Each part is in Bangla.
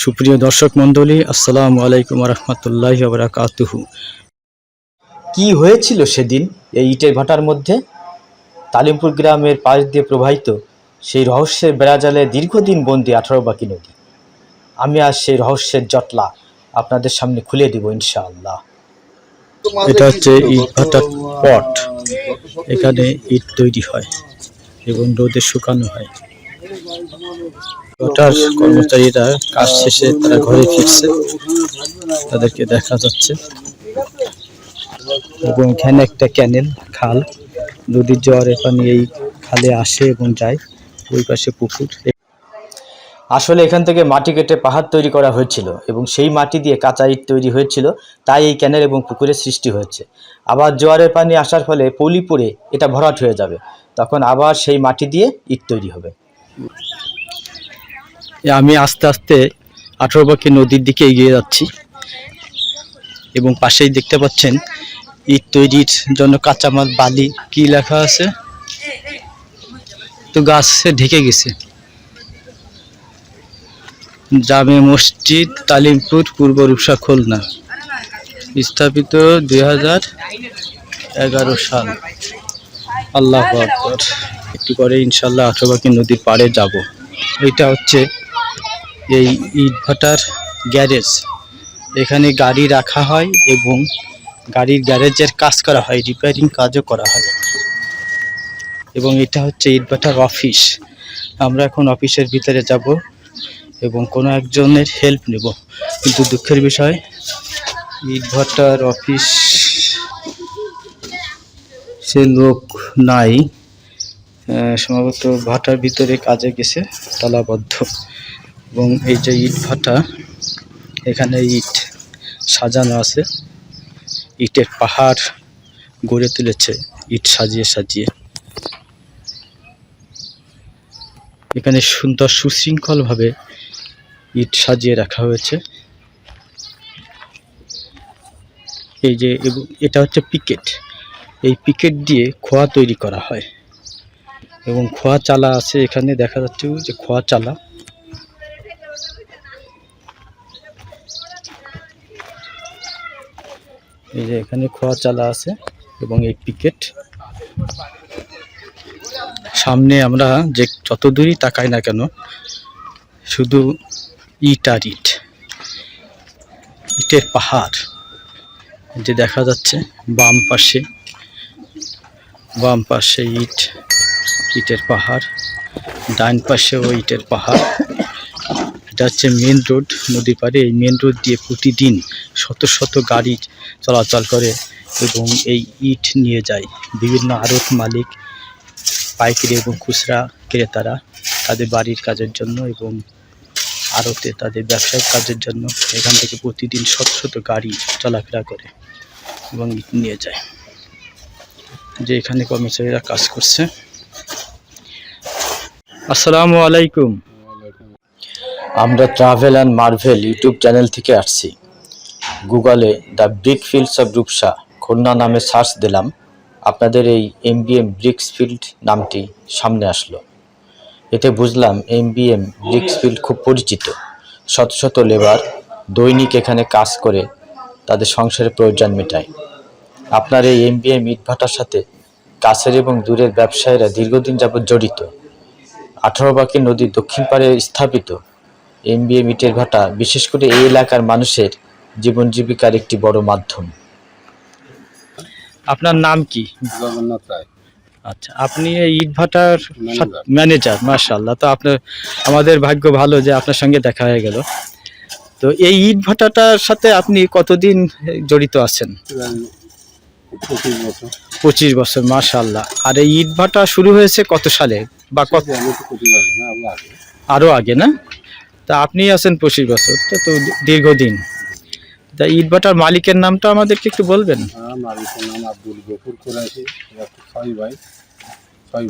সুপ্রিয় দর্শক মণ্ডলী, আসসালামু আলাইকুম ওয়া রাহমাতুল্লাহি ওয়া বারাকাতুহু। কি হয়েছিল সেদিন এই ইটের ভাটার মধ্যে? তালিমপুর গ্রামের পাশ দিয়ে প্রবাহিত সেই রহস্যের বেড়াজালে দীর্ঘদিন বন্দী 18 বাকি নদী। আমি আজ সেই রহস্যের জটলা আপনাদের সামনে খুলে দিব ইনশাআল্লাহ। এটা হচ্ছে ইট ভাটার পট। এখানে ইট তৈরি হয় এবং রোদে শুকানো হয়। ভাটার কর্মচারীরা কাজ শেষে তারা ঘরে ফিরছে, তাদেরকে দেখা যাচ্ছে। এবং এখানে একটা ক্যানেল, খাল, নদীর জোয়ারের পানি এই খালে আসে এবং যায়। ওই পাশে পুকুর। আসলে এখান থেকে মাটি কেটে পাহাড় তৈরি করা হয়েছিল এবং সেই মাটি দিয়ে কাঁচা ইট তৈরি হয়েছিল, তাই এই ক্যানেল এবং পুকুরের সৃষ্টি হয়েছে। আবার জোয়ারের পানি আসার ফলে পলি পড়ে এটা ভরাট হয়ে যাবে, তখন আবার সেই মাটি দিয়ে ইট তৈরি হবে। আমি আস্তে আস্তে 18 বাকি নদীর দিকে এগিয়ে যাচ্ছি এবং পাশেই দেখতে পাচ্ছেন ইট তৈরির জন্য কাঁচামাল, বালি, কি লেখা আছে তো গাছে ঢেকে গেছে। জামে মসজিদ, তালিমপুর, পূর্ব রূপসা, খুলনা, স্থাপিত 2011 সাল। আল্লাহু আকবার। একটু পরে ইনশাল্লাহ 18 বাকি নদীর পাড়ে যাব। এটা হচ্ছে এই ইট ভাটার গ্যারেজ। এখানে গাড়ি রাখা হয় এবং গাড়ির গ্যারেজের কাজ করা হয়, রিপেয়ারিং কাজও করা হয়। এবং এটা হচ্ছে ইট ভাটার অফিস। আমরা এখন অফিসের ভিতরে যাব এবং কোনো একজনের হেল্প নেব, কিন্তু দুঃখের বিষয় ইট ভাটার অফিস সে লোক নাই। সম্ভবত ভাটার ভিতরে কাজে গেছে, তালাবদ্ধ। এবং এই যে ইট ভাটা, এখানে ইট সাজানো আছে, ইটের পাহাড় গড়ে তুলেছে ইট সাজিয়ে সাজিয়ে। এখানে সুন্দর সুশৃঙ্খলভাবে ইট সাজিয়ে রাখা হয়েছে। এই যে এটা হচ্ছে পিকেট। এই পিকেট দিয়ে খোয়া তৈরি করা হয় এবং খোয়া চালা আছে এখানে, দেখা যাচ্ছে যে খোয়া চালা। এই যে এখানে খোয়া চালা আছে এবং এই পিকেট। সামনে আমরা যে যত দূরই তাকাই না কেন, শুধু ইট আর ইট, ইটের পাহাড় যে দেখা যাচ্ছে। বাম পাশে ইট, ইটের পাহাড়, ডান পাশেও ইটের পাহাড়। এটা হচ্ছে মেন রোড, নদী পাড়ে। এই মেন রোড দিয়ে প্রতিদিন শত শত গাড়ি চলাচল করে এবং এই ইট নিয়ে যায় বিভিন্ন আড়ত মালিক, পাইকারি এবং খুচরা ক্রেতারা তাদের বাড়ির কাজের জন্য এবং আড়তে তাদের ব্যবসায়িক কাজের জন্য। এখান থেকে প্রতিদিন শত শত গাড়ি চলাফেরা করে এবং ইট নিয়ে যায়। যে এখানে কর্মচারীরা কাজ করছে। আসসালামু আলাইকুম। আমরা travel and marvel YouTube channel থেকে আসছি। গুগলে the brick fields of Rupsha Khulna নামে সার্চ দিলাম, আপনাদের এই MBM ব্রিক্স ফিল্ড নামটি সামনে আসলো। এতে বুঝলাম MBM ব্রিক্স ফিল্ড খুব পরিচিত। শত শত লেবার দৈনিক এখানে কাজ করে তাদের সংসারের প্রয়োজন মেটায়। আপনার এই MBM ইট ভাটার সাথে কাছের এবং দূরের ব্যবসায়ীরা দীর্ঘদিন যাবৎ জড়িত। 18 বাকি নদীর দক্ষিণ পাড়ে স্থাপিত MBM ইটের ভাটা বিশেষ করে এই এলাকার মানুষের জীবন জীবিকার একটি বড় মাধ্যম। আপনার নাম কি? জগন্নাথ রায়। আচ্ছা, আপনি এই ইট ভাটার ম্যানেজার। মাশাআল্লাহ। তো আপনার, আমাদের ভাগ্য ভালো যে আপনার সঙ্গে দেখা হয়ে গেল। তো এই ইট ভাটাটার সাথে আপনি কতদিন জড়িত আছেন? 25 বছর। মাশাআল্লাহ। আর এই ইট ভাটা শুরু হয়েছে কত সালে বা কত? আরো আগে না? তা আপনি আছেন 25 বছর, তো দীর্ঘদিন। তা ইট ভাটার মালিকের নামটা আমাদেরকে একটু বলবেন? মালিকের নাম আব্দুল গফুর কুরাইশি, 6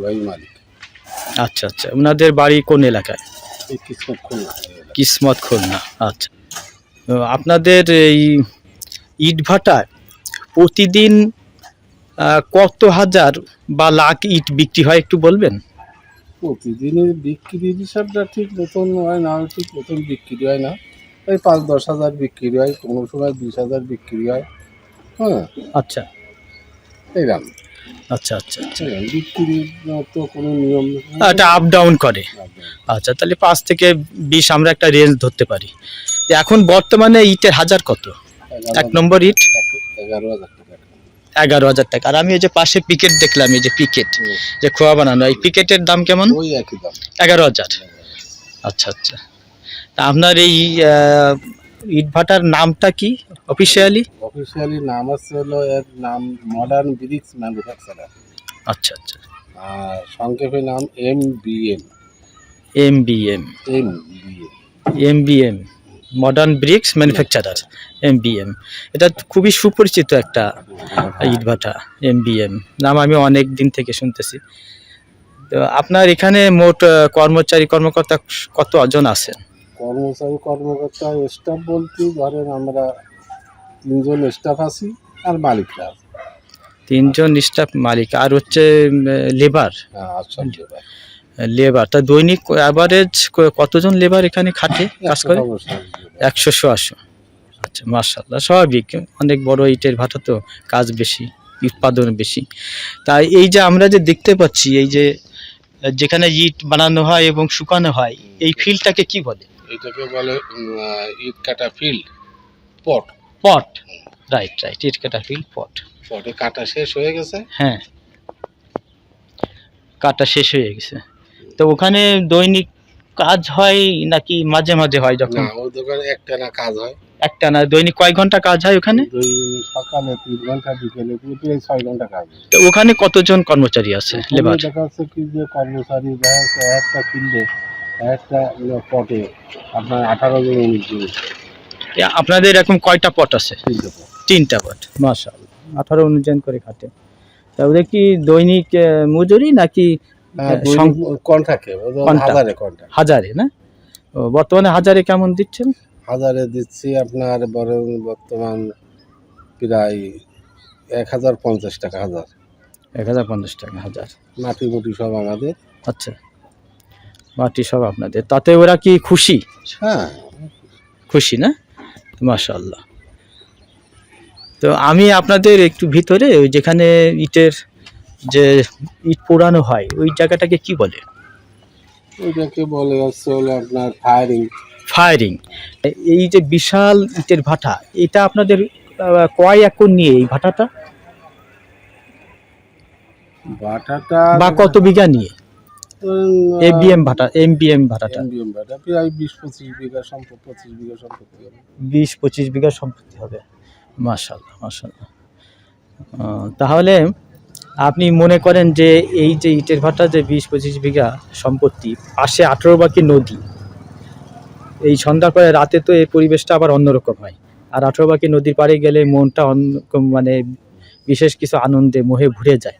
ভাই মালিক। আচ্ছা আচ্ছা, ওনাদের বাড়ি কোন এলাকায়? কিসমত খুলনা। আচ্ছা, তো আপনাদের এই ইট ভাটায় প্রতিদিন কত হাজার বা লাখ ইট বিক্রি হয় একটু বলবেন? প্রতিদিনের বিক্রির হিসাবটা ঠিক মতন হয় না, ঠিক মতন বিক্রি হয় না। ওই 5-10 হাজার বিক্রি হয়, কোনো সময় 20,000 বিক্রি হয়। হ্যাঁ, আচ্ছা এইরকম আচ্ছা আচ্ছা আচ্ছা বিক্রির তো কোনো নিয়ম নেই। এটা আপ ডাউন করে। আচ্ছা, তাহলে 5 থেকে 20 আমরা একটা রেঞ্জ ধরতে পারি। তো এখন বর্তমানে ইটের হাজার কত? 1 নম্বর ইট 11,000 টাকা। 11,000 টাকা। আর আমি এই যে পাশে পিকেট দেখলাম, এই যে পিকেট যে খোয়া বানানো, এই পিকেটের দাম কেমন? ওই একই দাম। 11,000। আচ্ছা আচ্ছা। তা আপনার এই ইট ভাটার নামটা কি অফিসিয়ালি? অফিসিয়ালি নাম আছে হলো, এর নাম মডার্ন ব্রিক্স ম্যানুফ্যাকচারার। আচ্ছা আচ্ছা, আর সংক্ষেপে নাম MBM। MBM। MBM। MBM modern bricks manufacturer, MBM। এটা খুবই সুপরিচিত একটা ইট ভাটা, MBM নাম আমি অনেক দিন থেকে শুনতেছি। তো আপনার এখানে মোট কর্মচারী কর্মকর্তা কতজন আছেন? কর্মকর্তা স্টাফ বলতে ধরেন আমরা 3 জন স্টাফ আছি আর মালিকরা আছে। 3 জন স্টাফ, মালিক, আর হচ্ছে লেবার। আর সব লেবার। লেবার তা দৈনিক অ্যাভারেজ কতজন লেবার এখানে খাটে কাজ করে? 100-150। আচ্ছা, মাশাআল্লাহ, স্বাভাবিক, অনেক বড় ইটের ভাটা তো কাজ বেশি, উৎপাদন বেশি। তাই এই যে আমরা যে দেখতে পাচ্ছি, এই যে যেখানে ইট বানানো হয় এবং শুকানো হয়, এই ফিল্ডটাকে কি বলে? এটাকে বলে ইট কাটা ফিল্ড, পট। পট, রাইট রাইট, ইট কাটা ফিল্ড, পট। পটে কাটা শেষ হয়ে গেছে। হ্যাঁ, কাটা শেষ হয়ে গেছে। তো ওখানে দৈনিক কাজ হয় নাকি মাঝে মাঝে হয়? যখন না, ওই দোকানে একটানা কাজ হয়। একটানা দৈনিক কয় ঘন্টা কাজ হয় ওখানে? সকালে 3 ঘন্টা, বিকেলে 6 ঘন্টা কাজ হয়। তো ওখানে কতজন কর্মচারী আছে, লেবার? দেখা যাচ্ছে কি যে কর্মচারী দেখা যাচ্ছে একটা ফিল্ডে একটা পটে আপনার 18 জন 19 জন। আপনাদের এরকম কয়টা পট আছে? 3টে পট। 3টা পট, মাশাআল্লাহ, 18-19 জন করে খাটে। তা ওদের কি দৈনিক মজুরি নাকি কন্ট্রাক্টে হাজারে কন্ট্রাক্ট? হাজারে না? ও, বর্তমানে হাজারে কেমন দিচ্ছেন? হাজারে দিচ্ছি আপনার বর্তমান প্রায় 1,050 টাকা হাজার। 1,050 টাকা হাজার। মাটি মুটি সব আমাদের। আচ্ছা, মাটি সব আপনাদের। তাতে ওরা কি খুশি? হ্যাঁ, খুশি না? মাশাআল্লাহ। তো আমি আপনাদের একটু ভিতরে, ওই যেখানে ইটের যে ইট পোড়ানো হয়, ওই জায়গাটাকে কি বলে? ওইটাকে বলে হচ্ছে হলো আপনার ফায়ারিং। ফায়ারিং। এই যে বিশাল ইটের ভাটা, এটা আপনাদের কয় একর নিয়ে এই ভাটাটা, ভাটাটা বা কত বিঘা নিয়ে? এমবিএম MBM ভাটাটা ভাটা প্রায় 20-25 বিঘা সম্পদ, 25 বিঘা সম্পত্তি হবে। 20-25 বিঘা সম্পত্তি হবে। মাশাআল্লাহ মাশাআল্লাহ। তাহলে আপনি মনে করেন যে এই যে ইটের ভাটা যে 20-25 বিঘা সম্পত্তি, পাশে 18 বাকি নদী, এই সন্ধ্যা করে রাতে তো এই পরিবেশটা আবার অন্যরকম হয়। আর 18 বাকি নদীর পাড়ে গেলে মনটা মানে বিশেষ কিছু আনন্দে মোহে ভরে যায়।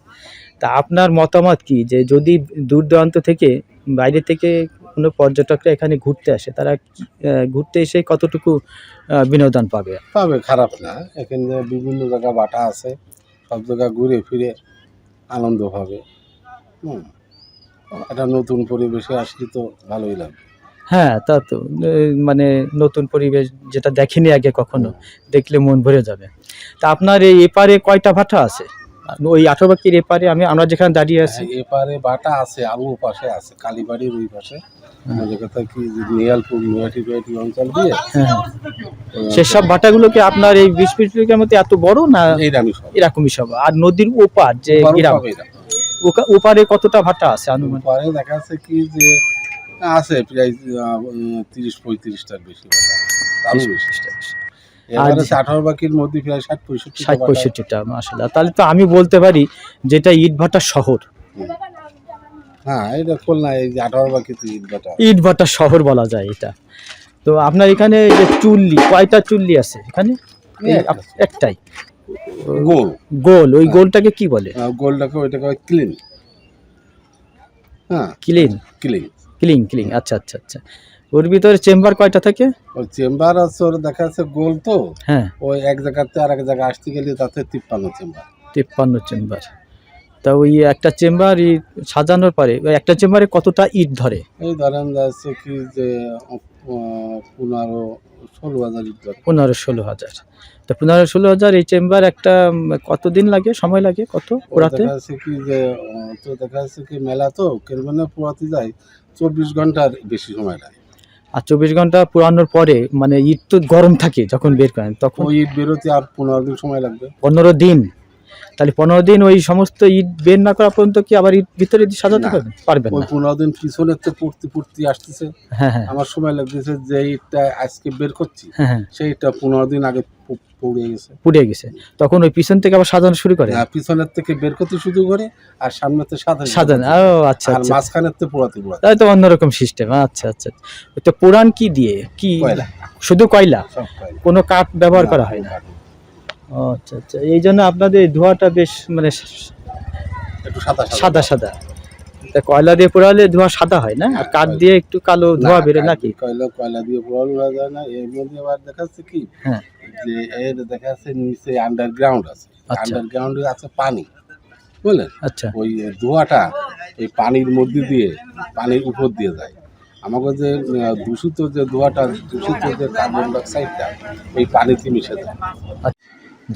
তা আপনার মতামত কি, যে যদি দূর দূরান্ত থেকে, বাইরে থেকে কোনো পর্যটকরা এখানে ঘুরতে আসে, তারা ঘুরতে এসে কতটুকু বিনোদন পাবে? পাবে, খারাপ না। এখানে বিভিন্ন জায়গা ভাটা আছে, সব জায়গা ঘুরে ফিরে আনন্দ পাবে। একটা নতুন পরিবেশে আসলে তো ভালোই লাগবে। হ্যাঁ, তা তো মানে নতুন পরিবেশ যেটা দেখেনি আগে কখনো, দেখলে মন ভরে যাবে। তা আপনার এই এপারে কয়টা ভাটা আছে? ওই 18 বাকির এপারে আমরা যেখানে দাঁড়িয়ে আছি, এপারে ভাটা আছে, আর ও পাশে আছে কালীবাড়ির ওই পাশে আমাদের কথা কি নিয়ালপুর নোয়াটি অঞ্চল দিয়ে। হ্যাঁ, সেসব ভাটাগুলোকে আপনার এই 20-25 বিঘার মধ্যে এত বড় না? এরকমই সব। আর নদীর ওপার যে গ্রাম, ওপারে কতটা ভাটা আছে আনুমানিক? ওপারে দেখা যাচ্ছে কি যে আছে প্রায় 30-35টার বেশি ভাটা, তারও বেশি। এবারে 18 বাকির মধ্যে প্রায় 60-65টা। মাশাআল্লাহ। তাহলে তো আমি বলতে পারি যেটা ইট ভাটা শহর। হ্যাঁ, এটা খুলনা, এই যে 18 বাকি ইট ভাটা শহর বলা যায় এটা। তো আপনার এখানে যে চুল্লি, কয়টা চুল্লি আছে এখানে? একটাই, গোল। ওই গোলটাকে কি বলে? গোলটাকে ওইটাকে ক্লিন। হ্যাঁ, ক্লিন। আচ্ছা আচ্ছা আচ্ছা। ওর ভিতরে চেম্বার কয়টা থাকে? ওই চেম্বার আছে, ওর দেখা যাচ্ছে গোল তো। হ্যাঁ, ওই এক জায়গাতে আর এক জায়গায় আসতে গেলে তাতে 53 চেম্বার। 53 চেম্বার। তা তা ওই একটা চেম্বার সাজানোর পরে ওই একটা চেম্বারে কতটা ইট ধরে? এই ধরেন যাচ্ছে কি যে 15-16 হাজার ইট ধরে। 15-16 হাজার। তা 15-16 হাজার এই চেম্বার একটা কতদিন লাগে, সময় লাগে কত পোড়াতে? দেখা যাচ্ছে কি যে তো দেখা যাচ্ছে কি মেলা তো কেরবানে পোড়াতে যায় 24 ঘন্টার বেশি সময় লাগে। আর 24 ঘন্টা পোড়ানোর পরে মানে ইট তো গরম থাকে যখন বের করেন তখন ওই ইট বেরোতে আর 15 দিন সময় লাগবে। 15 দিন। তাহলে 15 দিন ওই সমস্ত ইট বের না করা পর্যন্ত কি আবার ইট ভিতরে সাজাতে না। পারবেন ওই না? 15 দিন পিছনের তো পড়তে আসতেছে। হ্যাঁ হ্যাঁ আমার সময় লাগতেছে যে ইটটা আজকে বের করছি হ্যাঁ হ্যাঁ সেইটা 15 দিন আগে পুড়ে গেছে। পুড়ে গেছে, তখন ওই পিছন থেকে আবার সাজানো শুরু করে। পিছনের থেকে বের করতে শুরু করে আর সামনেতে সাজানো। ও আচ্ছা আর আচ্ছা, মাঝখানের তো পোড়াতে তাই তো অন্যরকম সিস্টেম। আচ্ছা আচ্ছা, তো পুরান কি দিয়ে কি? কয়লা। শুধু কয়লা, সব কয়লা। কোনো কাঠ ব্যবহার করা হয় না? ও আচ্ছা আচ্ছা, এই জন্য আপনাদের এই ধোঁয়াটা বেশ মানে একটু সাদা সাদা সাদা। তা কয়লা দিয়ে পোড়ালে ধোঁয়া সাদা হয় না, আর কাঠ দিয়ে একটু কালো ধোঁয়া বেরোয় নাকি? কয়লা দিয়ে পোড়ানো যায় না। এর মধ্যে আবার দেখা যাচ্ছে কি হ্যাঁ যে এর দেখা যাচ্ছে নিচে আন্ডারগ্রাউন্ড আছে। আচ্ছা। আন্ডারগ্রাউন্ডে আছে পানি, বুঝলেন? আচ্ছা ওই ধোঁয়াটা এই পানির মধ্যে দিয়ে পানির উপর দিয়ে যায়। আমাকে যে দূষিত যে ধোঁয়াটা, দূষিত যে কার্বন ডাইঅক্সাইডটা ওই পানিতে মিশে যায়।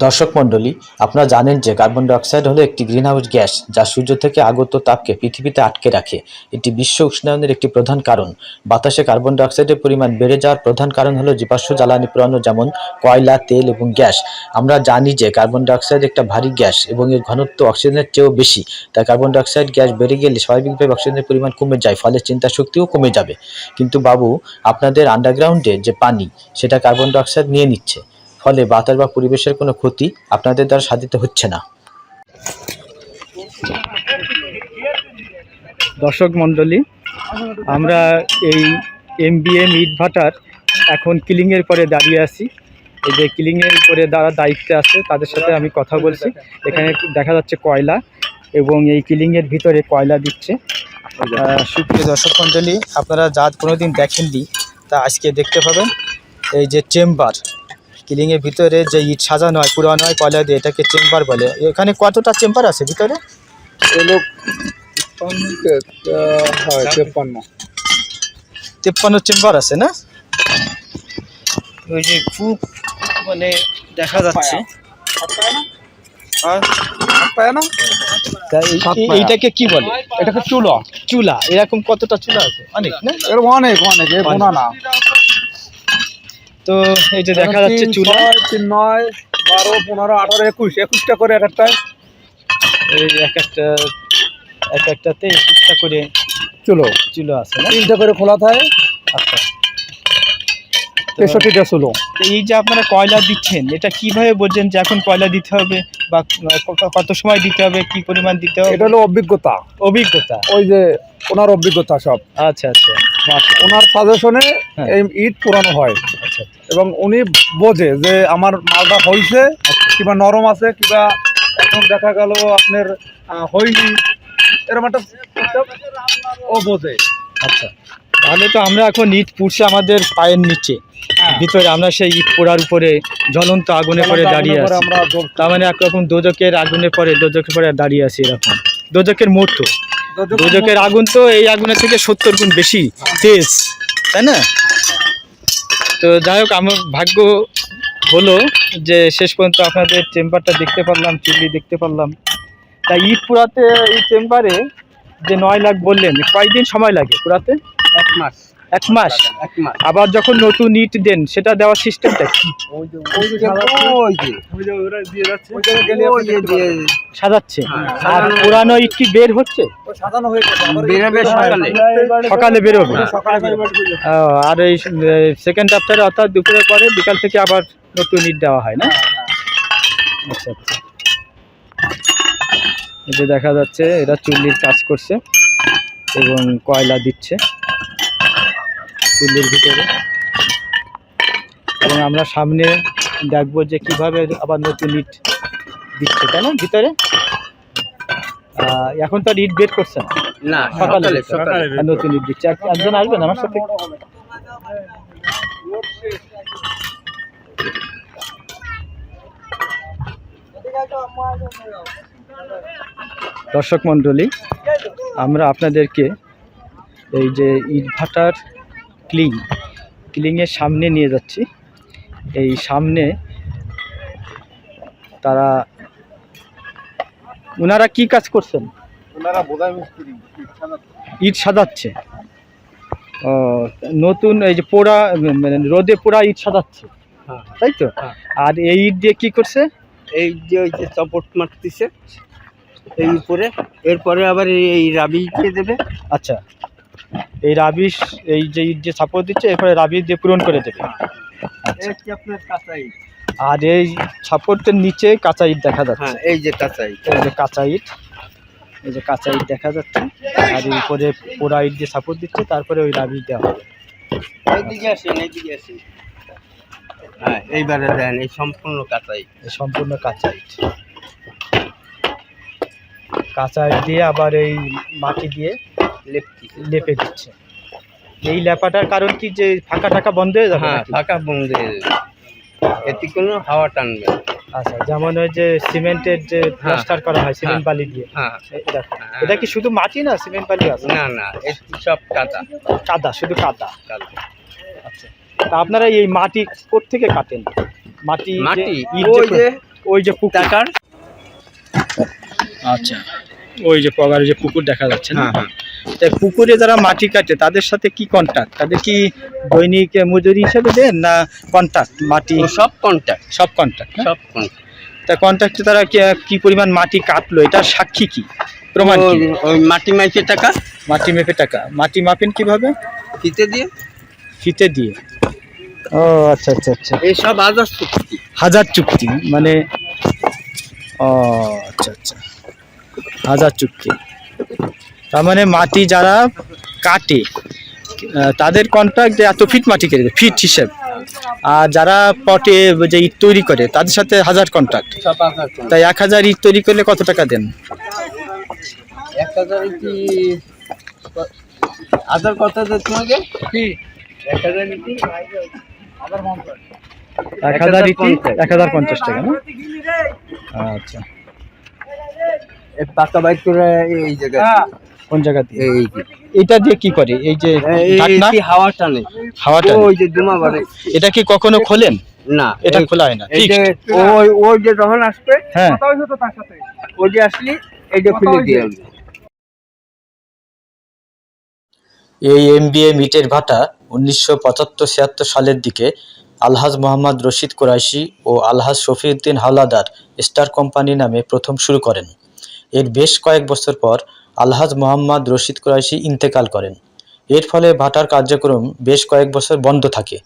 দর্শক মণ্ডলী, আপনারা জানেন যে কার্বন ডাইঅক্সাইড হলো একটি গ্রিনহাউস গ্যাস যা সূর্য থেকে আগত তাপকে পৃথিবীতে আটকে রাখে। এটি বিশ্ব উষ্ণায়নের একটি প্রধান কারণ। বাতাসে কার্বন ডাইঅক্সাইডের পরিমাণ বেড়ে যাওয়ার প্রধান কারণ হলো জীবাশ্ম জ্বালানি পোড়ানো, যেমন কয়লা, তেল এবং গ্যাস। আমরা জানি যে কার্বন ডাইঅক্সাইড একটা ভারী গ্যাস এবং এর ঘনত্ব অক্সিজেনের চেয়েও বেশি। তাই কার্বন ডাইঅক্সাইড গ্যাস বেড়ে গেলে স্বাভাবিকভাবে অক্সিজেনের পরিমাণ কমে যায়, ফলে চিন্তা শক্তিও কমে যাবে। কিন্তু বাবু, আপনাদের আন্ডারগ্রাউন্ডে যে পানি সেটা কার্বন ডাইঅক্সাইড নিয়ে নিচ্ছে, ফলে বাতাস বা পরিবেশের কোনো ক্ষতি আপনাদের দ্বারা সাধিত হচ্ছে না। দর্শক মণ্ডলী, আমরা এই MBM ইটভাটার এখন কিলিংয়ের পরে দাঁড়িয়ে আছি। এই যে কিলিংয়ের পরে যারা দায়িত্বে আছে তাদের সাথে আমি কথা বলছি। এখানে দেখা যাচ্ছে কয়লা এবং এই কিলিংয়ের ভিতরে কয়লা দিচ্ছে। সুপ্রিয় দর্শক মণ্ডলী, আপনারা যা কোনোদিন দেখেননি তা আজকে দেখতে পাবেন। এই যে চেম্বার, কিলিংয়ের ভিতরে যে ইট সাজানো হয়, পুরানো হয় কয়লা দিয়ে, এটাকে চেম্বার বলে। এখানে কতটা চেম্বার আছে ভিতরে? 53 চেম্বার আছে না? ওই যে খুব মানে দেখা যাচ্ছে। এইটাকে কি বলে? এটাকে চুলা। চুলা। এরকম কতটা চুলা আছে? অনেক না? এরকম অনেক অনেক, এ গোনা না। তো এই যে দেখা যাচ্ছে চুলা 3, 9, 12, 15, 18, 21টা করে এক একটায়। এই এক একটাতে 21টা করে চুলো আছে না? 3টে করে খোলা থাকে। আচ্ছা, 63টা চুলো। তো এই যে আপনারা কয়লা দিচ্ছেন, এটা কিভাবে বোঝেন যে এখন কয়লা দিতে হবে বা কত সময় দিতে হবে, কি পরিমাণ দিতে হবে? এটা হলো অভিজ্ঞতা। ওই যে ওনার অভিজ্ঞতা সব। আচ্ছা আচ্ছা, ওনার সাজেশনে হ্যাঁ। এই ইট পুরানো হয় আচ্ছা এবং উনি বোঝে যে আমার মালটা হয়েছে কিংবা নরম আছে কিংবা এখন দেখা গেল আপনার হয়নি, এরকম একটা ও বোঝে। আচ্ছা, তাহলে তো আমরা এখন ইট পুড়ছে আমাদের পায়ের নিচে, হ্যাঁ। ভিতরে আমরা সেই ইট পোড়ার উপরে জ্বলন্ত আগুনে পরে দাঁড়িয়ে আছি। আমরা তার মানে একরকম দোজকের আগুনে পরে দাঁড়িয়ে আছি। এরকম দোজকের মতো। দোজকের আগুন তো এই আগুনের থেকে 70 গুণ বেশি তেজ, তাই না? তো যাই হোক, আমার ভাগ্য হলো যে শেষ পর্যন্ত আপনাদের চেম্বারটা দেখতে পারলাম, চুল্লি দেখতে পারলাম। তাই ইট পোড়াতে এই চেম্বারে যে 9 লাখ বললেন, কয়দিন সময় লাগে পোড়াতে? 1 মাস। 1 মাস। আবার যখন নতুন ইট দেন সেটা দেওয়ার সিস্টেমটা কি? সাজাচ্ছে। আর পুরানো ইট কি বের হচ্ছে? সকালে বেরোবে। আর এই সেকেন্ড আফটারে অর্থাৎ দুপুরের পরে বিকাল থেকে আবার নতুন ইট দেওয়া হয় না? আচ্ছা আচ্ছা, এই যে দেখা যাচ্ছে এরা চুল্লির কাজ করছে এবং কয়লা দিচ্ছে চুল্লির ভিতরে, এবং আমরা সামনে দেখবো যে কিভাবে আবার নতুন ইট দিচ্ছে, তাই না? ভিতরে এখন তো আর ইট বের করছে না, সকালে নতুন ইট দিচ্ছে। একজন আসবেন আমার সাথে? দর্শক মণ্ডলী, আমরা আপনাদেরকে এই যে ইটভাটার ক্লিংয়ের সামনে নিয়ে যাচ্ছি। এই সামনে ওনারা কি কাজ করছেন? ওনারা বোঝাই মিস্ত্রি ইট সাজাচ্ছে। ও, নতুন এই যে পোড়া মানে রোদে পোড়া ইট সাজাচ্ছে, তাই তো? আর এই ইট দিয়ে কি করছে? এই যে ওই যে চপট মারতেছে এই উপরে, এরপরে আবার এই রাবি দিয়ে দেবে। আচ্ছা, এই রাবিশ, এই যে ইট যে সাপোর্ট দিচ্ছে এরপরে রাবিশ দিয়ে পূরণ করে দেবে। এই যে আপনার কাঁচা ইট, আর এই সাপোর্টের নিচে কাঁচা ইট দেখা যাচ্ছে। হ্যাঁ এই যে কাঁচা ইট, এই যে কাঁচা ইট, এই যে কাঁচা ইট দেখা যাচ্ছে। আর এই উপরে পোড়া ইট দিয়ে সাপোর্ট দিচ্ছে, তারপরে ওই রাবিশ দেওয়া হবে। এইদিকে আসেন, এইদিকে আসেন। হ্যাঁ এইবারে দেন এই সম্পূর্ণ কাঁচা ইট, এই সম্পূর্ণ কাঁচা ইট। কাঁচা ইট দিয়ে আবার এই মাটি দিয়ে লেপে দিচ্ছে। এই লেপাটার কারণ কি, যে ফাঁকা টাকা বন্ধ হয়ে যাবে? হ্যাঁ নাকি? ফাঁকা বন্ধ হয়ে যাবে, এতে কোনো হাওয়া টানবে না। আচ্ছা, যেমন ওই যে সিমেন্টের যে প্লাস্টার করা হয় সিমেন্ট বালি দিয়ে, হ্যাঁ দেখো এটা কি শুধু মাটি না সিমেন্ট বালি আছে? না না, এটি সব কাদা কাদা, শুধু কাদা। কাদা। আচ্ছা, তা আপনারা এই মাটি কোত্থেকে কাটেন? মাটি মাটি ইট ওই যে ওই যে পুকুর। টাকার। আচ্ছা, ওই যে পগারে যে পুকুর দেখা যাচ্ছে না? হ্যাঁ হ্যাঁ। তাই পুকুরে যারা মাটি কাটে তাদের সাথে কি কন্ট্যাক্ট? তাদের কি দৈনিক মজুরি হিসেবে দেন না কন্ট্যাক্ট? মাটি সব কন্ট্যাক্ট, সব কন্ট্যাক্ট। সব কন্ট্যাক্ট। তা কন্ট্যাক্টে তারা কি পরিমাণ মাটি কাটলো এটা সাক্ষী কি, প্রমাণ কি? ওই মাটি মাইপে টাকা, মাটি মেপে টাকা। মাটি মাপেন কিভাবে? ফিতে দিয়ে। ফিতে দিয়ে। ও আচ্ছা আচ্ছা আচ্ছা, এই সব আদার্স চুক্তি। হাজার চুক্তি মানে? ও আচ্ছা আচ্ছা, হাজার চুক্তি। তার মানে মাটি যারা কাটে তাদের কন্ট্রাক্ট যে এত ফিট মাটি কেটে দেবে, ফিট হিসেব। আর যারা পটে যে ইট তৈরি করে তাদের সাথে হাজার কন্ট্রাক্ট। সব আদার্স। তাই 1000 ইট তৈরি করলে কত টাকা দেন? 1000 কি আদার কত দেয় তোমাকে? কি 1000 কি? 1000 ইট 1050 টাকা না? আচ্ছা, এই পাকা বাইক করে এই জায়গা কোন জায়গা দিয়ে? এই এটা দিয়ে কি করে? এই যে ঢাকনা, কি হাওয়া টানে, হাওয়া টানে। ওই যে দুমা বাড়ে। এটা কি কখনো খোলেন? না এটা খোলা হয় না। এই যে fixed। ওই যে যখন আসবে, হ্যাঁ, ওই যে আসলি এইটা খুলে দিয়ে আমি। এই MBM ইটের ভাটা 1975-76 সালের দিকে আলহাজ মোহাম্মদ রশিদ কুরাইশি ও আলহাজ শফিউদ্দিন হাওলাদার স্টার কোম্পানি নামে প্রথম শুরু করেন। এর বেশ কয়েক বছর পর আলহাজ মোহাম্মদ রশিদ কুরাইশি ইন্তেকাল করেন। এর ফলে ভাটার কার্যক্রম বেশ কয়েক বছর বন্ধ থাকে।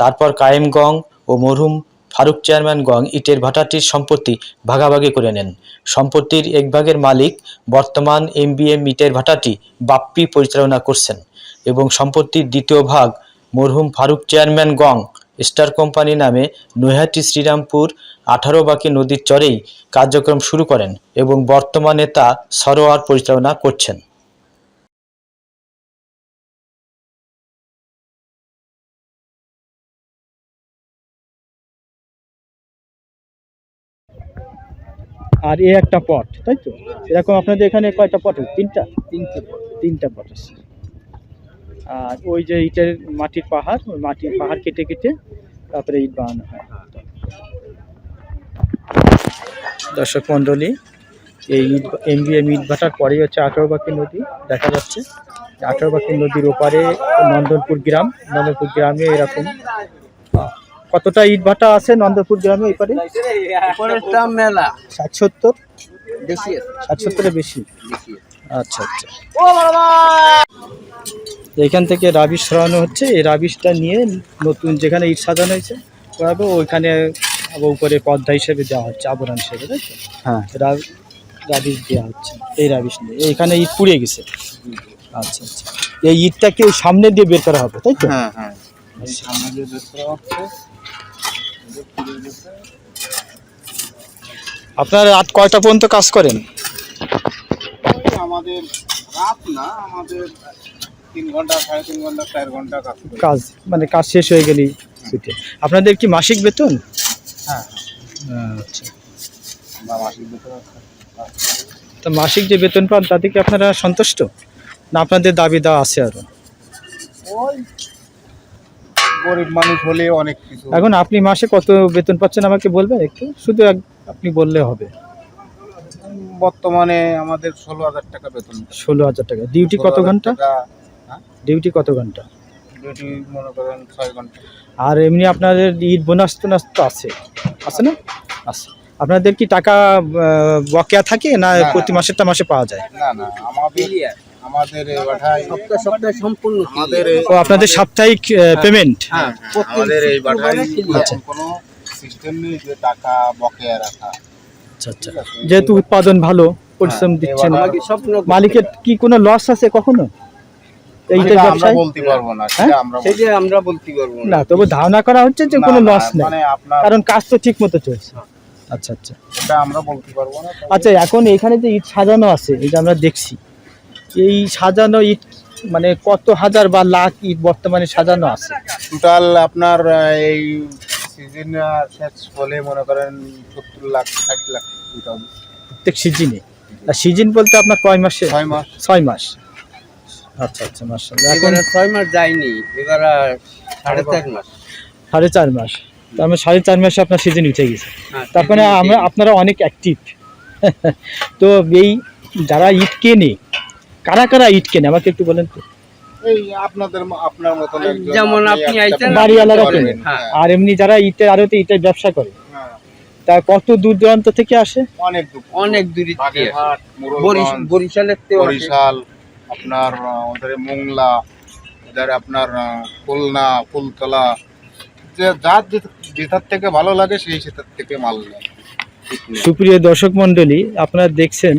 তারপর কায়েম গং ও মরহুম ফারুক চেয়ারম্যান গং ইটের ভাটাটির সম্পত্তি ভাগাভাগি করে নেন। সম্পত্তির এক ভাগের মালিক বর্তমান MBM ইটের ভাটাটি বাপ্পি পরিচালনা করছেন এবং সম্পত্তির দ্বিতীয় ভাগ মরহুম ফারুক চেয়ারম্যান গং স্টার কোম্পানি নামে নৈহাটি শ্রীরামপুর 18 বাকি নদীর চরেই কার্যক্রম শুরু করেন এবং বর্তমানে তা সরোয়ার পরিচালনা করছেন। আর এই একটা পট, তাই তো? এরকম আপনাদের এখানে কয়টা পট? তিনটা পট আছে। আর ওই যে ইটের মাটির পাহাড়, ওই মাটির পাহাড় কেটে কেটে তারপরে ইট বানানো হয়। দর্শক মণ্ডলী, এই MBM ইট ভাটার পরেই হচ্ছে 18 বাকি নদী দেখা যাচ্ছে। 18 বাকি নদীর ওপারে নন্দনপুর গ্রাম। নন্দনপুর গ্রামে এরকম কতটা ইট ভাটা আছে নন্দনপুর গ্রামে? এই পারে পরেরটা মেলা 60-70, বেশি 60-70-এর বেশি। আচ্ছা আচ্ছা, এখান থেকে রাবিশ সরানো হচ্ছে। এই রাবিশটা নিয়ে নতুন যেখানে ইট সাজানো হয়েছে ওইখানে আবার উপরে পর্দা হিসেবে দেওয়া হচ্ছে, আবরণ হিসেবে, তাই তো? হ্যাঁ, রাবিশ দেওয়া হচ্ছে। এই রাবিশ নিয়ে এইখানে ইট পুড়ে গেছে। আচ্ছা আচ্ছা, এই ইটটা কি ওই সামনে দিয়ে বের করা হবে, তাই তো? হ্যাঁ হ্যাঁ, সামনে দিয়ে বের করা হচ্ছে। আপনারা রাত কয়টা পর্যন্ত কাজ করেন? আমাদের রাত না, আমাদের 3 ঘন্টা 3.5 ঘন্টা 4 ঘন্টা কাজ করি। কাজ মানে কাজ শেষ হয়ে গেলেই ছুটি। আপনাদের কি মাসিক বেতন? হ্যাঁ, আচ্ছা, বা মাসিক বেতন আছে। তো মাসিক যে বেতন পান তাতে কি আপনারা সন্তুষ্ট, না আপনাদের দাবি দেওয়া আছে আরো? ওই গরিব মানুষ হলে অনেক কিছু। এখন আপনি মাসে কত বেতন পাচ্ছেন আমাকে বলবেন একটু, শুধু আপনি বললে হবে। বর্তমানে আমাদের 16,000 টাকা বেতন। 16,000 টাকা। ডিউটি কত 16,000 ঘন্টা? টাকা, হ্যাঁ? ডিউটি কত ঘন্টা? ডিউটি মনে করেন 6 ঘন্টা। আর এমনি আপনাদের ঈদ বোনাস টোনাস তো আছে, আছে না? আছে। আপনাদের কি টাকা বকেয়া থাকে না না, প্রতি মাসেরটা মাসে পাওয়া যায়? না না, আমাদের এই বাটায় সপ্তাহে সম্পূর্ণ আমাদের ও আপনাদের সাপ্তাহিক পেমেন্ট? হ্যাঁ, আমাদের এই বাটায় আচ্ছা। কোনো সিস্টেম নেই যে টাকা বকেয়া রাখা। আচ্ছা আচ্ছা। যেহেতু উৎপাদন ভালো, পরিশ্রম দিচ্ছেন, আমাকে স্বপ্ন মালিকের কি কোনো লস আছে কখনো এইটার সেটা আমরা ব্যবসায়? বলতে পারবো না, হ্যাঁ? সেটা আমরা সেটা আমরা বলতে পারবো না। না, তবু ধারণা করা হচ্ছে যে না, কোনো না, লস নেই, মানে আপনার কারণ কাজ তো ঠিক মতো চলছে। আচ্ছা আচ্ছা। এটা আমরা বলতে পারবো না। তবে আচ্ছা, এখন এখানে যে ইট সাজানো আছে, এটা আমরা দেখছি, এই সাজানো ইট মানে কত হাজার বা লাখ ইট বর্তমানে সাজানো আছে? টোটাল আপনার এই সিজন শেষ হলে মনে করেন 70 লাখ 60 লাখ টোটাল। প্রত্যেক সিজনে? আর সিজন বলতে আপনার কয় মাসে? 6 মাস। 6 মাস। আচ্ছা আচ্ছা, মাশাআল্লাহ। এখন এবারে 6 মাস যায়নি, এবার 4.5 মাস। 4.5 মাস, তার মানে 4.5 মাসে আপনার সিজন উঠে গেছে। হ্যাঁ, তারপরে আপনারা অনেক অ্যাক্টিভ। তো এই যারা ইট কেনে, কারা কারা ইট কেনে আমাকে একটু বলেন তো। এই আপনার মতন একজন, যেমন আপনি একটা আইছেন, বাড়িওয়ালারা করবেন, কেনে। হ্যাঁ। আর এমনি যারা ইটের আড়তে ইটের ব্যবসা করে, হ্যাঁ, তা কত দূর দূরান্ত থেকে আসে? অনেক দূর, অনেক দূরে বাগেরহাট, মোড়লগঞ্জ, বরিশালের তেও আছে। বরিশাল, আপনার ওদের মোংলা, এদের আপনার খুলনা, ফুলতলা, যে যার যেটার থেকে ভালো লাগে সেই সেটার থেকে মাল নেয়। সুপ্রিয় দর্শক মণ্ডলী, আপনারা দেখছেন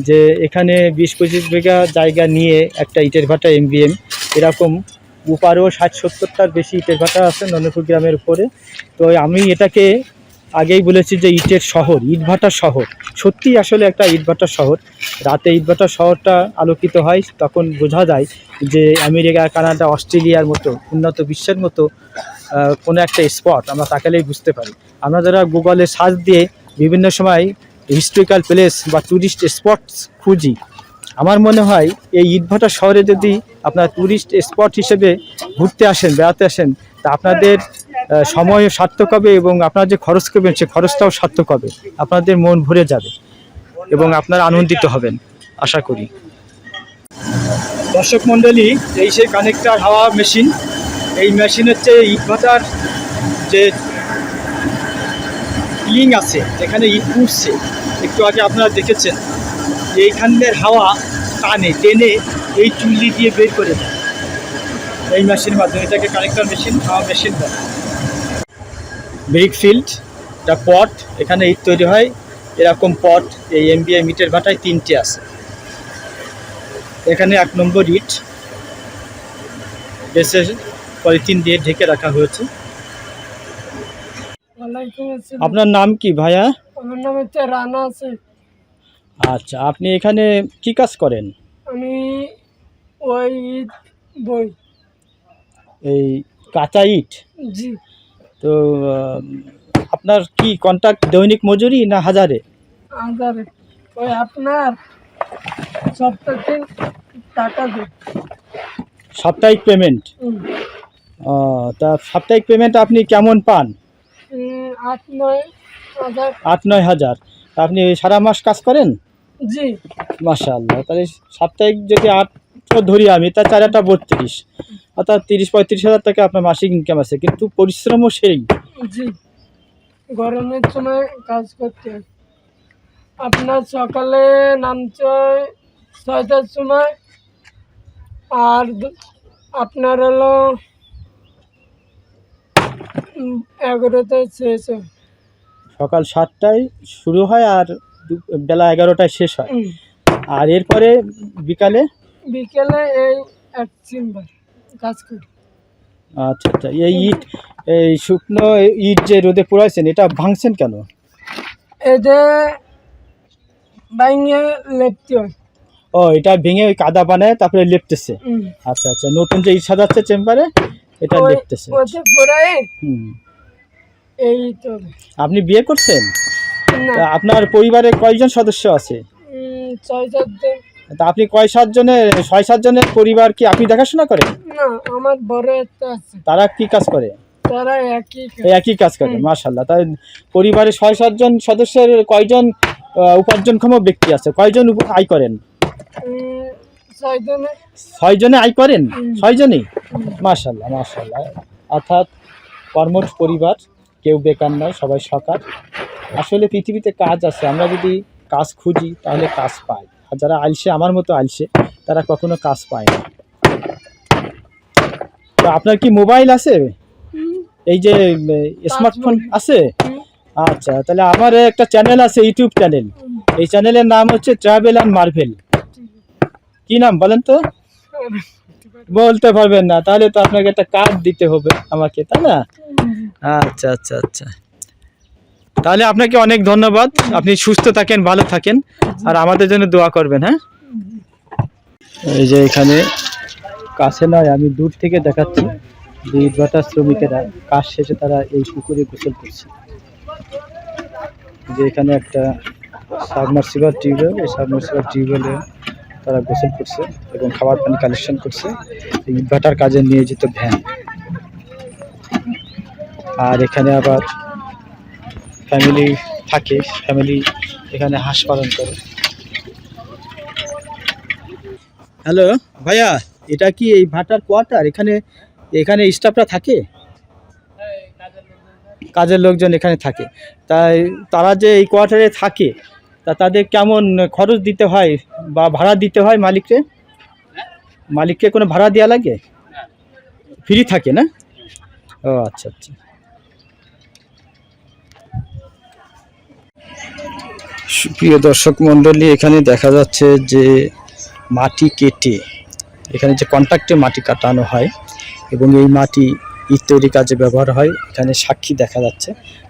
যে এখানে 20-25 বিঘা জায়গা নিয়ে একটা ইটের ভাটা MBM, এরকম উপারেও 60-70টার বেশি ইটের ভাটা আছে নন্দপুর গ্রামের উপরে। তো আমি এটাকে আগেই বলেছি যে ইটের শহর, ইটভাটার শহর। সত্যি আসলে একটা ইটভাটার শহর। রাতে ইটভাটার শহরটা আলোকিত হয়, তখন বোঝা যায় যে আমেরিকা, কানাডা, অস্ট্রেলিয়ার মতো উন্নত বিশ্বের মতো কোনো একটা স্পট আমরা তাকালেই বুঝতে পারি। আমরা যারা গুগলে সার্চ দিয়ে বিভিন্ন সময় হিস্টোরিক্যাল প্লেস বা ট্যুরিস্ট স্পটস খুঁজি, আমার মনে হয় এই ইটভাটা শহরে যদি আপনার ট্যুরিস্ট স্পট হিসেবে ঘুরতে আসেন, বেড়াতে আসেন, তা আপনাদের সময়ও সার্থক হবে এবং আপনারা যে খরচ করবেন সে খরচটাও সার্থক হবে, আপনাদের মন ভরে যাবে এবং আপনারা আনন্দিত হবেন আশা করি। দর্শক মণ্ডলী, এই সেই কানেক্টর হাওয়া মেশিন, এই মেশিন হচ্ছে ইটভাটার যে ক্লিং আছে, যেখানে ইট উঠছে, একটু আগে আপনারা দেখেছেন, এইখানের হাওয়া টানে টেনে এই চুল্লি দিয়ে বের করে দেয় এই মেশিনের মাধ্যমে। এটাকে কানেক্টর মেশিন, হাওয়া মেশিন বলে। ব্রিক ফিল্ড, এটা পট, এখানে ইট তৈরি হয়। এরকম পট এই MBM ইটের ভাটায় 3টে আছে। এখানে 1 নম্বর ইট বেসে পলিথিন দিয়ে ঢেকে রাখা হয়েছে। আপনার নাম কি ভাইয়া? আমার নাম হচ্ছে রানা আছে। আচ্ছা, আপনি এখানে কি কাজ করেন? আমি ওই ঈদ বই। এই কাঁচা ইট? জি। তো আপনার কি কন্ট্রাক্ট দৈনিক মজুরি না হাজারে? হাজারে। ওই আপনার সপ্তাহে টাকা দেয়। সাপ্তাহিক পেমেন্ট? তা সাপ্তাহিক পেমেন্ট আপনি কেমন পান? 8-9 হাজার। 8-9 হাজার। তা আপনি সারা মাস কাজ করেন? জি। মাশাআল্লাহ। তাহলে সাপ্তাহিক যদি 8 ধরি আমি, তা 4 8 32, অর্থাৎ 30-35 হাজার টাকা আপনার মাসিক ইনকাম আছে, কিন্তু পরিশ্রমও সেই। জি, গরমের সময় কাজ করতে হয়। আপনার সকালে নামতে হয় 6টার সময়, আর আপনার হলো 11টায় শেষ হয়। সকাল 7টায় শুরু হয় আর বেলা 11টায় শেষ হয়। আর এরপরে বিকালে? বিকেলে এই 1 চেম্বার কাজ করি। আচ্ছা আচ্ছা। এই ইট, এই শুকনো ইট যে রোদে পোড়াইছেন, এটা ভাঙছেন কেন? এটা বাইঙে লেপতে হয়। ও, এটা ভেঙে ওই কাদা বানায় তারপরে লেপতেছে? আচ্ছা আচ্ছা। নতুন যে ইট সাজাচ্ছে চেম্বারে, এটা লেপতেছে। ওতে পোড়ায়। এই তো। আপনি বিয়ে করছেন? না। তা আপনার পরিবারে কয়জন সদস্য আছে? 6-7 জন। তা আপনি কয় 7 জনের 6-7 জনের পরিবার কি আপনি দেখাশোনা করেন? না, আমার বড় একটা আছে, তারা কি কাজ করে? তারা একই এই একই কাজ করে। মাশাআল্লাহ। তাই পরিবারে 6-7 জন সদস্যের কয়জন উপার্জনক্ষম ব্যক্তি আছে? কয়জন আয় করেন? 6 জনে। 6 জনে আয় করেন? 6 জনই? মাশাআল্লাহ মাশাআল্লাহ। অর্থাৎ কর্মঠ পরিবার, কেউ বেকার নয়, সবাই সকার। আসলে পৃথিবীতে কাজ আছে, আমরা যদি কাজ খুঁজি তাহলে কাজ পাই, আর যারা আলসে, আমার মতো আলসে, তারা কখনো কাজ পায় না। তো আপনার কি মোবাইল আছে? এই যে স্মার্টফোন আছে? আচ্ছা, তাহলে আমার একটা চ্যানেল আছে, ইউটিউব চ্যানেল। এই চ্যানেলের নাম হচ্ছে ট্রাভেল অ্যান্ড মার্ভেল। কি নাম বলেন তো? বলতে পারবেন না? তাহলে তো আপনাকে একটা কার্ড দিতে হবে আমাকে, তাই না? আচ্ছা আচ্ছা আচ্ছা, তাহলে আপনাকে অনেক ধন্যবাদ। আপনি সুস্থ থাকেন, ভালো থাকেন, আর আমাদের জন্য দোয়া করবেন। হ্যাঁ, এই যে এখানে কাছে নয়, আমি দূর থেকে দেখাচ্ছি যে ইটভাটার শ্রমিকেরা কাজ শেষে তারা এই পুকুরে গোসল করছে। যে এখানে একটা সাবমার্সিবল টিউবওয়েল, এই সাবমার্সিবল টিউবওয়েলে তারা গোসল করছে এবং খাবার পানি কালেকশন করছে ইটভাটার কাজে নিয়োজিত ভ্যান। আর এখানে আবার ফ্যামিলি থাকে, ফ্যামিলি এখানে হাঁস পালন করে। হ্যালো ভাইয়া, এটা কি এই ভাটার কোয়ার্টার? এখানে এখানে স্টাফরা থাকে? কাজের লোকজন এখানে থাকে। তাই তারা যে এই কোয়ার্টারে থাকে, তা তাদের কেমন খরচ দিতে হয় বা ভাড়া দিতে হয় মালিককে? মালিককে কোনো ভাড়া দেওয়া লাগে? ফ্রি থাকে না? ও আচ্ছা আচ্ছা। সুপ্রিয় দর্শক মণ্ডলী, এখানে দেখা যাচ্ছে যে মাটি কেটে, এখানে যে কন্ট্রাক্টে মাটি কাটানো হয় এবং এই মাটি ইট তৈরি কাজে ব্যবহার হয়। এখানে সাক্ষী দেখা যাচ্ছে,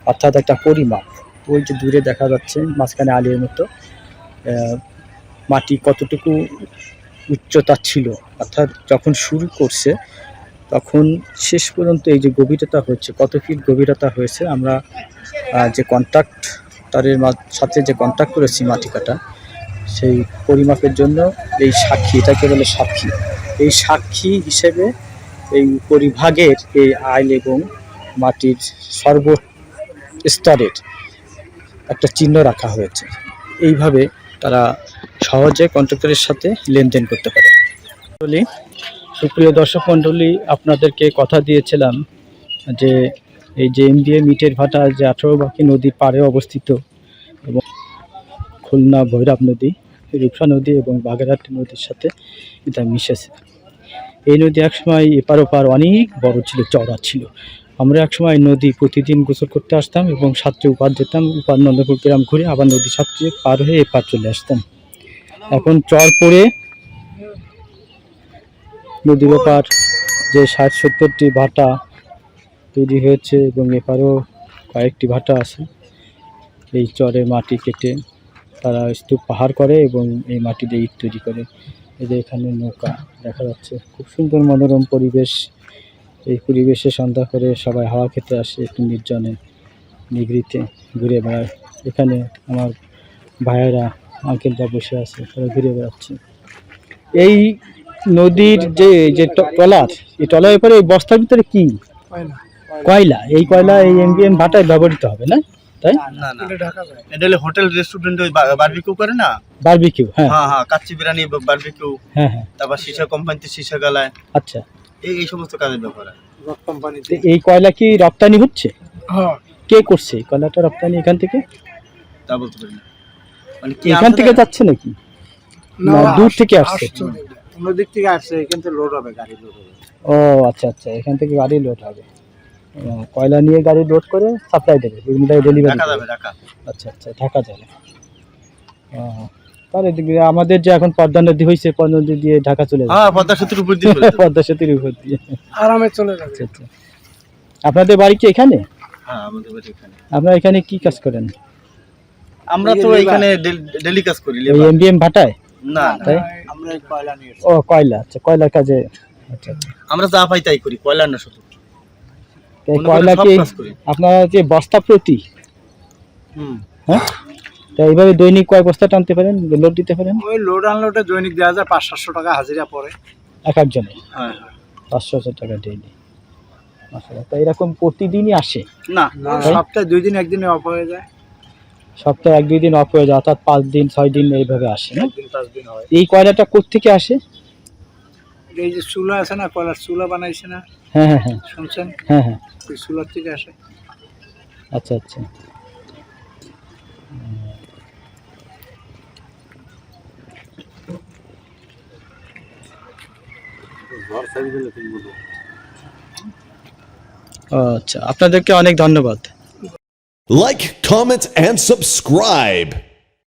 অর্থাৎ একটা পরিমাপ। ওই যে দূরে দেখা যাচ্ছে মাঝখানে আলির মতো মাটি কতটুকু উচ্চতা ছিল, অর্থাৎ যখন শুরু করছে তখন শেষ পর্যন্ত এই যে গভীরতা হচ্ছে, কত ফিট গভীরতা হয়েছে। আমরা যে কন্ট্রাক্টরের সাথে যে কন্ট্রাক্ট করেছি মাটি কাটা, সেই পরিমাপের জন্য এই সাক্ষী, এটাকে বলে সাক্ষী। এই সাক্ষী হিসেবে এই পরিভাগের এই আইল এবং মাটির সর্বস্তরের একটা চিহ্ন রাখা হয়েছে। এইভাবে তারা সহজে কন্ট্রাক্টরের সাথে লেনদেন করতে পারে। সুপ্রিয় দর্শক মণ্ডলী, আপনাদেরকে কথা দিয়েছিলাম যে এই যে এমবিএম ইটের ভাটা যে 18 নদীর পাড়ে অবস্থিত এবং খুলনা ভৈরব নদী, রূপসা নদী এবং বাগেরহাট নদীর সাথে এটা মিশেছে। এই নদী একসময় এপার ওপার অনেক বড় ছিল, চওড়া ছিল। আমরা একসময় নদী প্রতিদিন গোসল করতে আসতাম এবং সাঁতরে উপার যেতাম, উপার নন্দপুর গ্রাম ঘুরে আবার নদী সাঁতরে পার হয়ে এপার চলে আসতাম। এখন চর পড়ে নদীর ওপার যে 60-70টি ভাটা তৈরি হয়েছে এবং এপারও কয়েকটি ভাটা আছে। এই চরে মাটি কেটে তারা স্তূপ পাহাড় করে এবং এই মাটি দিয়ে ইট তৈরি করে। এই যে এখানে নৌকা দেখা যাচ্ছে, খুব সুন্দর মনোরম পরিবেশ। এই পরিবেশে সন্ধ্যা করে সবাই হাওয়া খেতে আসে, একটু নির্জনে নিভৃতে ঘুরে বেড়ায়। এখানে আমার ভাইয়েরা, আঙ্কেলরা বসে আছে, তারা ঘুরে বেড়াচ্ছে। এই নদীর যে ট্রলার, এই ট্রলারের পরে এই বস্তার ভিতরে কি? কয়লা। এই কয়লা এই এমবিএম ভাটায় ব্যবহৃত হবে না? তাই না না, এটা হলো হোটেল রেস্টুরেন্টে বারবিকিউ করে না, বারবিকিউ। হ্যাঁ হ্যাঁ হ্যাঁ, কাচ্চি বিরিয়ানি বারবিকিউ, হ্যাঁ হ্যাঁ। তারপর সীসা কোম্পানিতে সীসা গালায়, আচ্ছা, এই সমস্ত কাজের ব্যাপার। তো এই কয়লা কি রপ্তানি হচ্ছে? কে করছে এই কয়লাটা রপ্তানি এখান থেকে? তা বলতে পারি না, মানে কি এখান থেকে যাচ্ছে নাকি না দূর থেকে আসছে? অন্য দিক থেকে আসছে, এখান থেকে লোড হবে, গাড়ি লোড হবে। ও আচ্ছা আচ্ছা, এখান থেকে গাড়ি লোড হবে। কয়লা নিয়ে গাড়ি লোড করে সাপ্লাই দেবে, ডেলিভারি ঢাকা যাবে, ঢাকা। আচ্ছা আচ্ছা, ঢাকা যাবে। তাহলে আমাদের যে এখন পদ্মা নদী হয়েছে, পদ্মা নদী দিয়ে ঢাকা চলে যাবে। হ্যাঁ, পদ্মা সেতুর উপর দিয়ে চলে যাবে। পদ্মা সেতুর উপর দিয়ে আরামে চলে যাবে। আচ্ছা আচ্ছা। আপনাদের বাড়ি কি এখানে? হ্যাঁ, আমাদের বাড়ি এখানে। আপনারা এখানে কি কাজ করেন? আমরা তো এখানে ডেলি কাজ করি। এই এমবিএম ভাটায়? না না, তাই আমরা কয়লা নিয়ে ও কয়লা। আচ্ছা, কয়লার কাজে। আচ্ছা আচ্ছা। আমরা যা পাই তাই করি, কয়লা না শুধু। এই কয়লা কি সব কাজ করি। আপনারা যে বস্তা প্রতি, হুম, হ্যাঁ তা এইভাবে দৈনিক কয় বস্তা টানতে পারেন, লোড দিতে পারেন? ওই লোড আনলোডে দৈনিক দেওয়া যায় 500-700 টাকা হাজিরা পড়ে। এক একজনে? হ্যাঁ। 500 টাকা ডেইলি। আচ্ছা, তা এরকম প্রতিদিনই আসে? না, তাই? সপ্তাহে 2 দিন 1 দিনে অফ হয়ে যায়। সপ্তাহে 1-2 দিন অফ হয়ে যায়, অর্থাৎ 5 দিন 6 দিন এইভাবে আসে না? 5 দিন হয়। এই কয়লাটা কোত্থেকে আসে? এই যে চুলা আছে না, কয়লার চুলা বানাইছে না, হ্যাঁ হ্যাঁ হ্যাঁ শুনছেন? হ্যাঁ হ্যাঁ। ওই চুলার থেকে আসে। আচ্ছা আচ্ছা। আচ্ছা, আপনাদেরকে অনেক ধন্যবাদ। Like, comment, and subscribe.